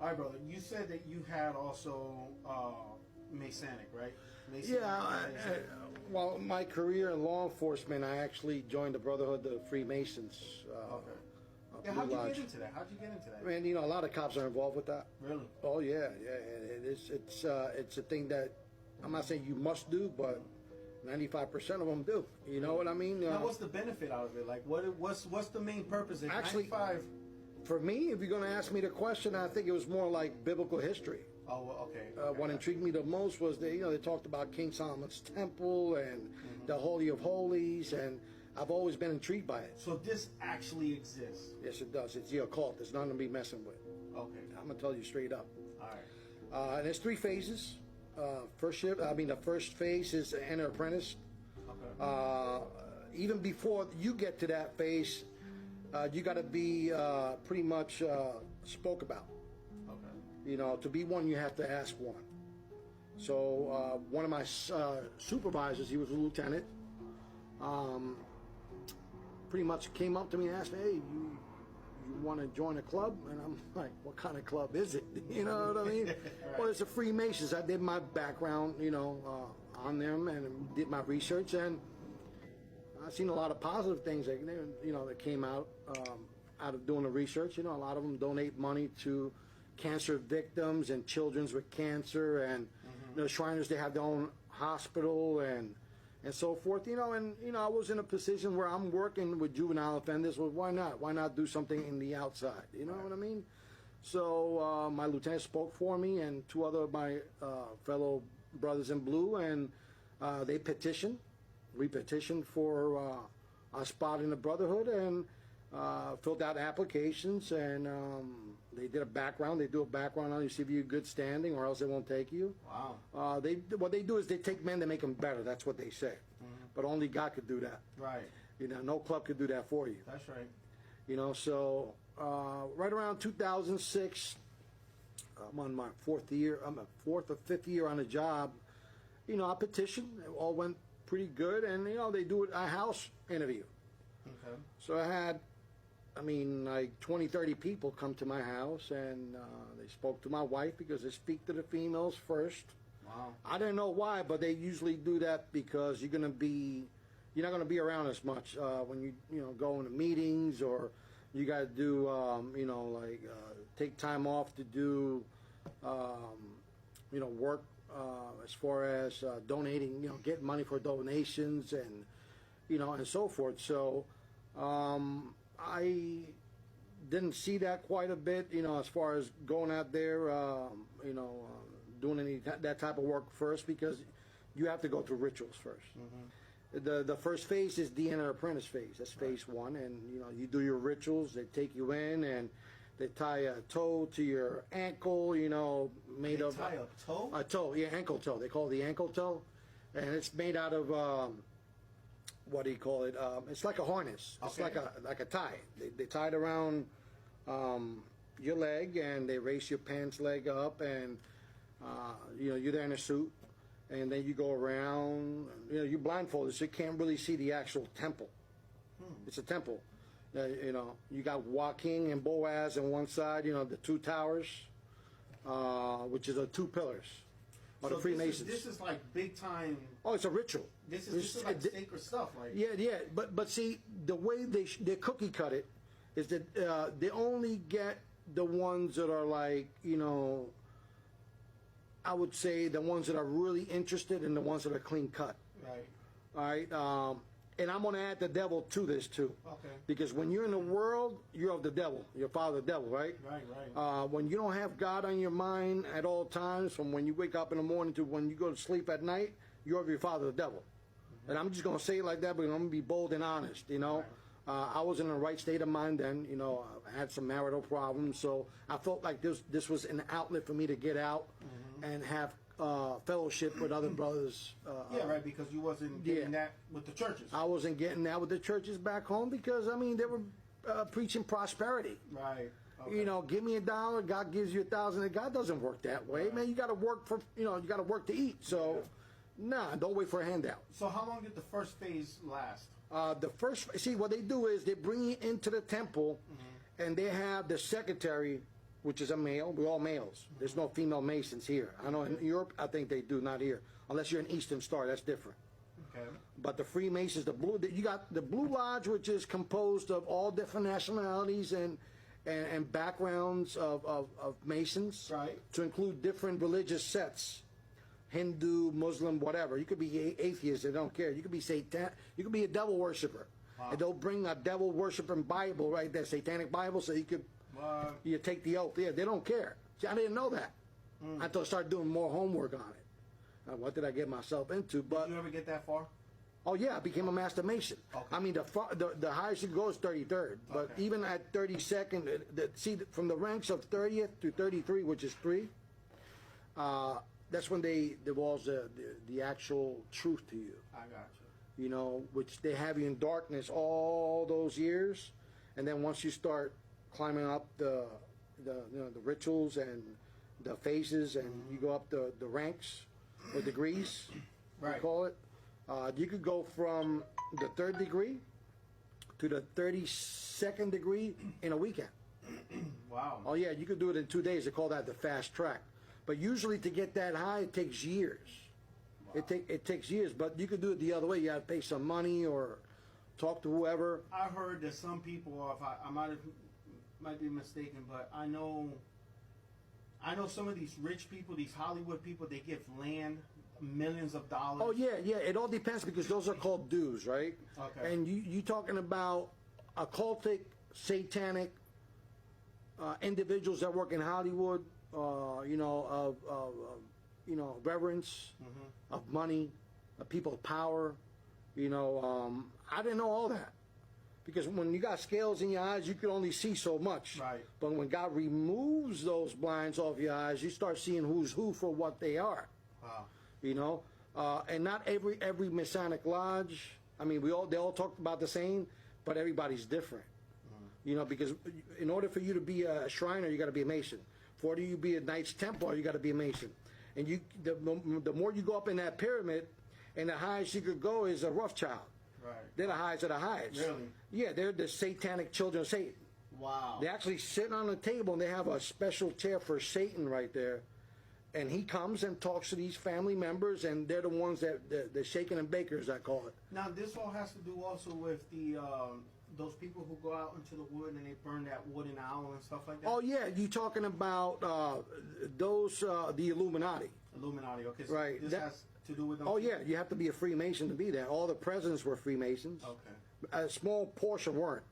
All right, brother. You said that you had also Masonic, right? Masonic, Well, my career in law enforcement, I actually joined the Brotherhood of Freemasons. Okay. Yeah, how'd you get into that? How'd you get into that? Man, you know, a lot of cops are involved with that. Really? Oh yeah, yeah. It's a thing that I'm not saying you must do, but 95% of them do. You know what I mean? Now, what's the benefit out of it? Like, what's the main purpose? Actually, 95. For me, if you're going to ask me the question, I think it was more like biblical history. Oh, well, okay. What intrigued me the most was they talked about King Solomon's temple and the Holy of Holies, and I've always been intrigued by it. So this actually exists? Yes, it does. It's the occult. There's nothing to be messing with. Okay. I'm gonna tell you straight up. All right. And there's 3 phases. The first phase is enter apprentice. Okay. Even before you get to that phase, you got to be pretty much spoke about. Okay. You know, to be one, you have to ask one. So one of my supervisors, he was a lieutenant, pretty much came up to me and asked me, "Hey, you want to join a club?" And I'm like, "What kind of club is it?" You know what I mean? Right. Well, it's a Freemasons. I did my background, on them and did my research, and I've seen a lot of positive things that that came out of doing the research. You know, a lot of them donate money to cancer victims and children with cancer, and the Shriners, they have their own hospital and so forth. I was in a position where I'm working with juvenile offenders. Well, why not? Why not do something in the outside? You know what I mean? So my lieutenant spoke for me and 2 other of my fellow brothers in blue, and they petitioned. We petitioned for a spot in the Brotherhood, and filled out applications, and they did a background. They do a background on you, see if you're good standing, or else they won't take you. Wow. What they do is they take men to make them better. That's what they say. But only God could do that. Right. No club could do that for you. That's right. So right around 2006, I'm on my 4th year. I'm a 4th or 5th year on the job. I petitioned. It all went pretty good, and they do a house interview. Okay. So I had, like 20, 30 people come to my house, and they spoke to my wife because they speak to the females first. Wow. I didn't know why, but they usually do that because you're not going to be around as much when you go into meetings, or you got to do take time off to do work as far as donating, getting money for donations and and so forth. So I didn't see that quite a bit, as far as going out there, doing that type of work first, because you have to go through rituals first. The first phase is the enter apprentice phase. That's phase 1, and you do your rituals. They take you in, and they tie a toe to your ankle, made of tie a toe? A toe, yeah, ankle toe. They call it the ankle toe, and it's made out of what do you call it? It's like a harness. It's like a tie. They tie it around your leg, and they raise your pants leg up, and you're there in a suit, and then you go around. You're blindfolded, so you can't really see the actual temple. It's a temple. You got Joaquin and Boaz on one side. The 2 towers, which is the 2 pillars. So the Freemasons. This is like big time. Oh, it's a ritual. This is like sacred stuff. Like yeah. But see, the way they cookie cut it is that they only get the ones that are like I would say the ones that are really interested, and the ones that are clean cut. Right. All right. And I'm going to add the devil to this too. Okay. Because when you're in the world, you're of the devil. You're father the devil, right? Right. When you don't have God on your mind at all times, from when you wake up in the morning to when you go to sleep at night, you're of your father the devil. And I'm just going to say it like that, but I'm going to be bold and honest, Right. I was in the right state of mind then. I had some marital problems, so I felt like this was an outlet for me to get out and have fellowship with other brothers. Right, because you wasn't getting that with the churches. I wasn't getting that with the churches back home because, they were preaching prosperity. Right. Okay. Give me $1, God gives you 1,000. God doesn't work that way, man. You got to work for, you got to work to eat. So, nah, don't wait for a handout. So how long did the first phase last? See, what they do is they bring you into the temple, and they have the secretary which is a male. We're all males. There's no female Masons here. I know in Europe, I think they do, not here. Unless you're an Eastern Star, that's different. Okay. But the Freemasons, you got the Blue Lodge, which is composed of all different nationalities and backgrounds of Masons, Right. to include different religious sets, Hindu, Muslim, whatever. You could be atheist, they don't care. You could be you could be a devil worshiper. Wow. And they'll bring a devil worshiping Bible, right there, Satanic Bible, so you could you take the oath. Yeah, they don't care. See, I didn't know that until I started doing more homework on it. What did I get myself into? But did you ever get that far? oh yeah, I became a Master Mason. Okay. I mean, the highest you can go is 33rd. But Okay. even at 32nd, see, from the ranks of 30th to 33, which is 3, that's when they divulge the actual truth to you. I got you. You know, which they have you in darkness all those years, and then once you start climbing up the rituals and the phases, and you go up the ranks or degrees, Right. we call it. You could go from the 3rd degree to the 32nd degree in a weekend. Wow. Oh yeah, you could do it in 2 days. They call that the fast track. But usually to get that high, it takes years. Wow. It takes years, but you could do it the other way. You got to pay some money or talk to whoever. I heard that some people, if I might be mistaken, but I know some of these rich people, these Hollywood people, they give land, millions of dollars. Oh yeah, yeah. It all depends because those are called dues, right? Okay. And you talking about occultic, satanic individuals that work in Hollywood, you know, of reverence, of money, of people of power. You know, I didn't know all that. Because when you got scales in your eyes, you can only see so much. Right. But when God removes those blinds off your eyes, you start seeing who's who for what they are. Wow. You know, and not every Masonic lodge. I mean, they all talk about the same, but everybody's different. You know, because in order for you to be a Shriner, you got to be a Mason. For you to be a Knights Templar, you got to be a Mason. And the more you go up in that pyramid, and the highest you could go is a Rothschild. Right. They're the highest of the highest. Really? Yeah, they're the satanic children of Satan. Wow. They actually sit on the table and they have a special chair for Satan right there. And he comes and talks to these family members, and they're the ones the shaken and bakers, I call it. Now, this all has to do also with the those people who go out into the wood and they burn that wooden owl and stuff like that? Oh, yeah, you talking about the Illuminati. Illuminati, okay. So Right. this has to do with them? Oh, yeah, you have to be a Freemason to be that. All the presidents were Freemasons. Okay. A small portion weren't,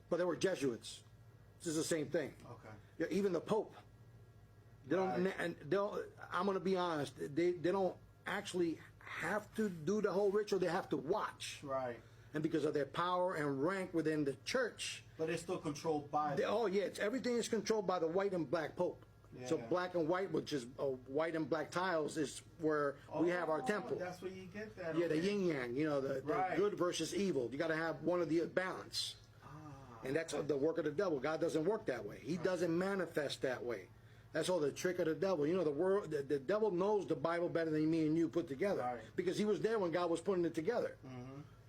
but they were Jesuits. This is the same thing. Okay. Yeah, even the Pope. They don't. Right. And I'm going to be honest. They don't actually have to do the whole ritual. They have to watch. Right. And because of their power and rank within the church. But it's still controlled by them. Oh yeah, everything is controlled by the white and black Pope. Yeah. So black and white, which is white and black tiles, is where we have our temple. That's where you get that. Yeah, okay. the yin yang. You know, the Right. good versus evil. You got to have one of the balance. And that's the work of the devil. God doesn't work that way. He doesn't manifest that way. That's all the trick of the devil. You know, the devil knows the Bible better than me and you put together. Right. Because he was there when God was putting it together.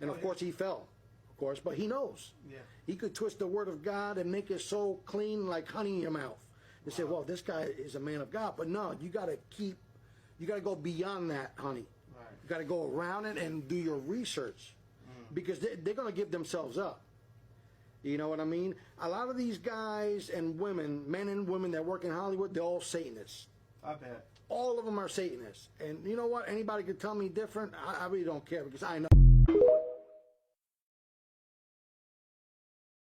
And of course he fell. Of course, but he knows. Yeah. He could twist the word of God and make it so clean like honey in your mouth. And say, well, this guy is a man of God. But no, you got to go beyond that, honey. Right. You got to go around it and do your research. Because they're going to give themselves up. You know what I mean? A lot of these guys and women, men and women that work in Hollywood, they're all Satanists. I bet. All of them are Satanists. And you know what? Anybody could tell me different. I really don't care because I know.